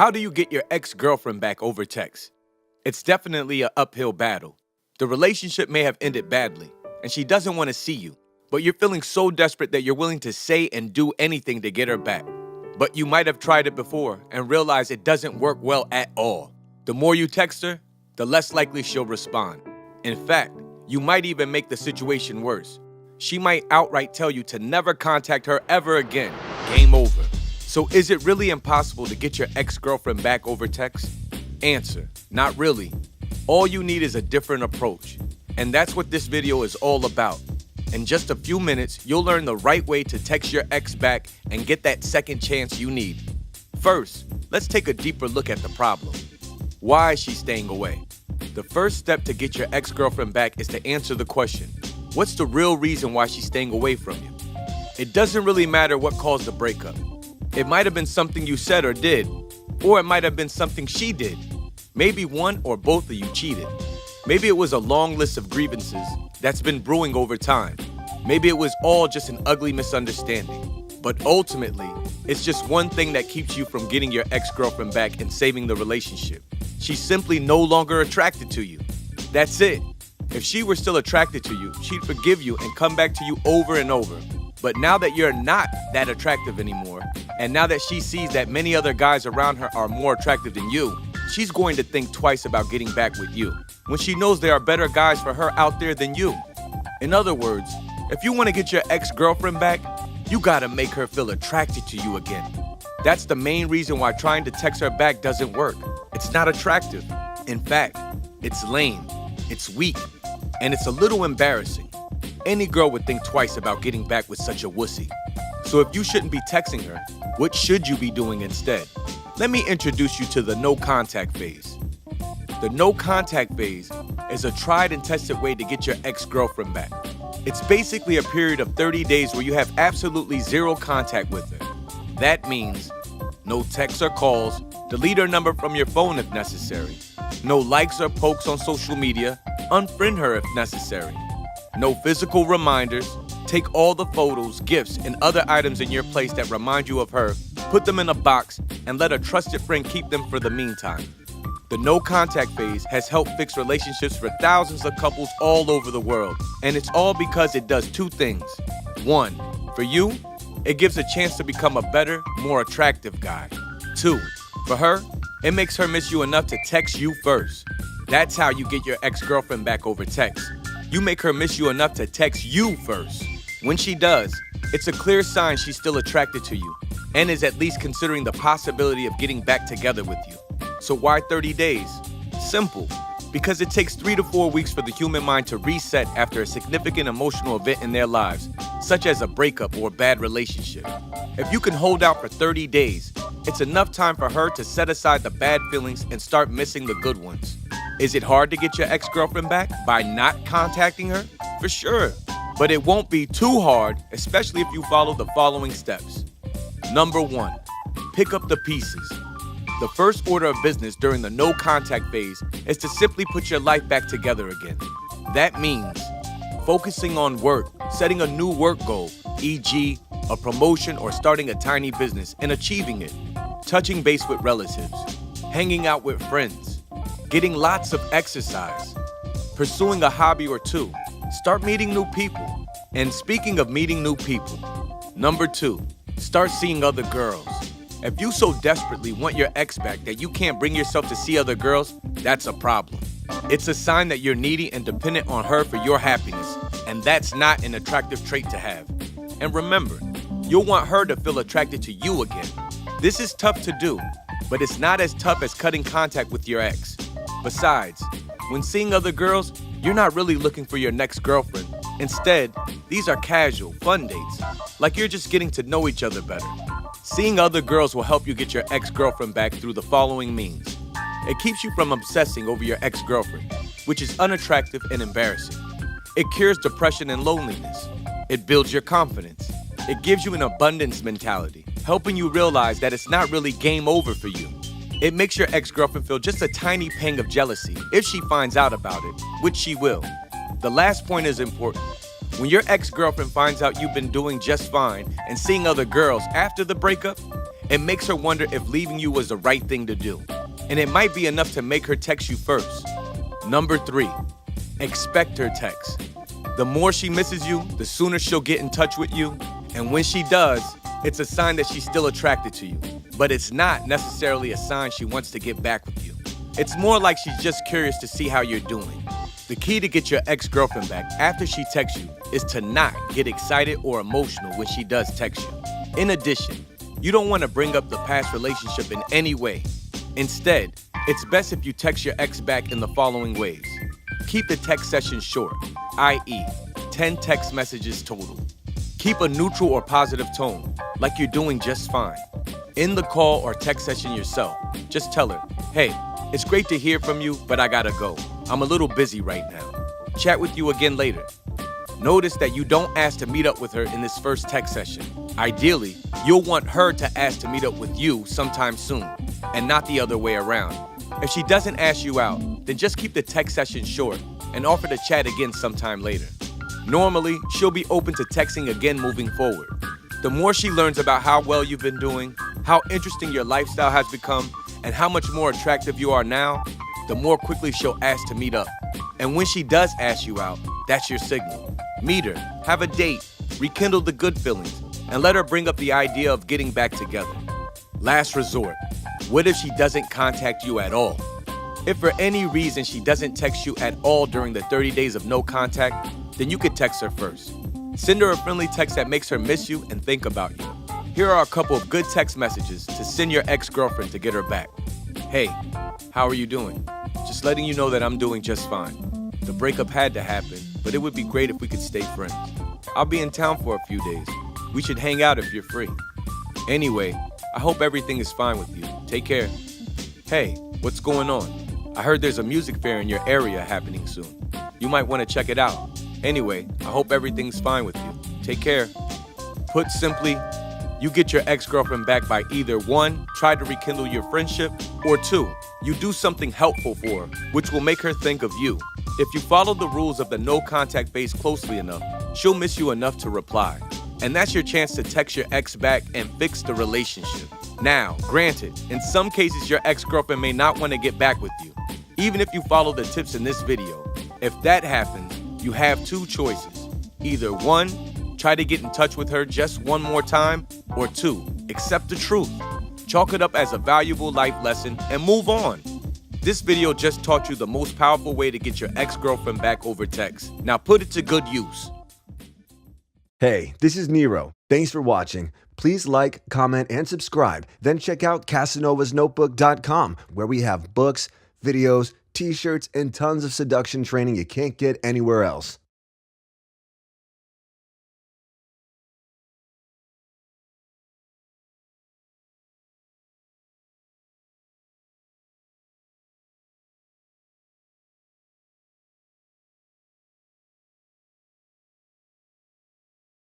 How do you get your ex-girlfriend back over text? It's definitely an uphill battle. The relationship may have ended badly, and she doesn't want to see you, but you're feeling so desperate that you're willing to say and do anything to get her back. But you might have tried it before and realized it doesn't work well at all. The more you text her, the less likely she'll respond. In fact, you might even make the situation worse. She might outright tell you to never contact her ever again. Game over. So is it really impossible to get your ex-girlfriend back over text? Answer, not really. All you need is a different approach. And that's what this video is all about. In just a few minutes, you'll learn the right way to text your ex back and get that second chance you need. First, let's take a deeper look at the problem. Why is she staying away? The first step to get your ex-girlfriend back is to answer the question, what's the real reason why she's staying away from you? It doesn't really matter what caused the breakup. It might have been something you said or did, or it might have been something she did. Maybe one or both of you cheated. Maybe it was a long list of grievances that's been brewing over time. Maybe it was all just an ugly misunderstanding. But ultimately, it's just one thing that keeps you from getting your ex-girlfriend back and saving the relationship. She's simply no longer attracted to you. That's it. If she were still attracted to you, she'd forgive you and come back to you over and over. But now that you're not that attractive anymore, and now that she sees that many other guys around her are more attractive than you, she's going to think twice about getting back with you, when she knows there are better guys for her out there than you. In other words, if you want to get your ex-girlfriend back, you gotta make her feel attracted to you again. That's the main reason why trying to text her back doesn't work. It's not attractive. In fact, it's lame, it's weak, and it's a little embarrassing. Any girl would think twice about getting back with such a wussy. So if you shouldn't be texting her, what should you be doing instead? Let me introduce you to the no contact phase. The no contact phase is a tried and tested way to get your ex-girlfriend back. It's basically a period of 30 days where you have absolutely zero contact with her. That means no texts or calls, delete her number from your phone if necessary, no likes or pokes on social media, unfriend her if necessary. No physical reminders, take all the photos, gifts, and other items in your place that remind you of her, put them in a box, and let a trusted friend keep them for the meantime. The no contact phase has helped fix relationships for thousands of couples all over the world, and it's all because it does two things. One, for you, it gives a chance to become a better, more attractive guy. Two, for her, it makes her miss you enough to text you first. That's how you get your ex-girlfriend back over text. You make her miss you enough to text you first. When she does, it's a clear sign she's still attracted to you and is at least considering the possibility of getting back together with you. So why 30 days? Simple. Because it takes 3 to 4 weeks for the human mind to reset after a significant emotional event in their lives, such as a breakup or a bad relationship. If you can hold out for 30 days, it's enough time for her to set aside the bad feelings and start missing the good ones. Is it hard to get your ex-girlfriend back by not contacting her? For sure. But it won't be too hard, especially if you follow the following steps. Number 1, pick up the pieces. The first order of business during the no contact phase is to simply put your life back together again. That means focusing on work, setting a new work goal, e.g., a promotion or starting a tiny business and achieving it, touching base with relatives, hanging out with friends, getting lots of exercise, pursuing a hobby or two, start meeting new people. And speaking of meeting new people, number 2, start seeing other girls. If you so desperately want your ex back that you can't bring yourself to see other girls, that's a problem. It's a sign that you're needy and dependent on her for your happiness, and that's not an attractive trait to have. And remember, you'll want her to feel attracted to you again. This is tough to do, but it's not as tough as cutting contact with your ex. Besides, when seeing other girls, you're not really looking for your next girlfriend. Instead, these are casual, fun dates, like you're just getting to know each other better. Seeing other girls will help you get your ex-girlfriend back through the following means. It keeps you from obsessing over your ex-girlfriend, which is unattractive and embarrassing. It cures depression and loneliness. It builds your confidence. It gives you an abundance mentality, helping you realize that it's not really game over for you. It makes your ex-girlfriend feel just a tiny pang of jealousy if she finds out about it, which she will. The last point is important. When your ex-girlfriend finds out you've been doing just fine and seeing other girls after the breakup, It makes her wonder if leaving you was the right thing to do. And it might be enough to make her text you first. Number 3, expect her text. The more she misses you, the sooner she'll get in touch with you. And when she does, it's a sign that she's still attracted to you. But it's not necessarily a sign she wants to get back with you. It's more like she's just curious to see how you're doing. The key to get your ex-girlfriend back after she texts you is to not get excited or emotional when she does text you. In addition, you don't want to bring up the past relationship in any way. Instead, it's best if you text your ex back in the following ways. Keep the text session short, i.e., 10 text messages total. Keep a neutral or positive tone, like you're doing just fine. In the call or text session yourself, just tell her, hey, it's great to hear from you, but I gotta go. I'm a little busy right now. Chat with you again later. Notice that you don't ask to meet up with her in this first text session. Ideally, you'll want her to ask to meet up with you sometime soon, and not the other way around. If she doesn't ask you out, then just keep the text session short and offer to chat again sometime later. Normally, she'll be open to texting again moving forward. The more she learns about how well you've been doing, how interesting your lifestyle has become, and how much more attractive you are now, the more quickly she'll ask to meet up. And when she does ask you out, that's your signal. Meet her, have a date, rekindle the good feelings, and let her bring up the idea of getting back together. Last resort, what if she doesn't contact you at all? If for any reason she doesn't text you at all during the 30 days of no contact, then you could text her first. Send her a friendly text that makes her miss you and think about you. Here are a couple of good text messages to send your ex-girlfriend to get her back. Hey, how are you doing? Just letting you know that I'm doing just fine. The breakup had to happen, but it would be great if we could stay friends. I'll be in town for a few days. We should hang out if you're free. Anyway, I hope everything is fine with you. Take care. Hey, what's going on? I heard there's a music fair in your area happening soon. You might want to check it out. Anyway, I hope everything's fine with you. Take care. Put simply, you get your ex-girlfriend back by either 1, try to rekindle your friendship, or 2, you do something helpful for her, which will make her think of you. If you follow the rules of the no contact phase closely enough, she'll miss you enough to reply. And that's your chance to text your ex back and fix the relationship. Now, granted, in some cases your ex-girlfriend may not want to get back with you, even if you follow the tips in this video. If that happens, you have 2 choices. Either 1, try to get in touch with her just one more time, or 2, accept the truth. Chalk it up as a valuable life lesson and move on. This video just taught you the most powerful way to get your ex-girlfriend back over text. Now put it to good use. Hey, this is Nero. Thanks for watching. Please like, comment, and subscribe. Then check out CasanovasNotebook.com, where we have books, videos, t-shirts, and tons of seduction training you can't get anywhere else.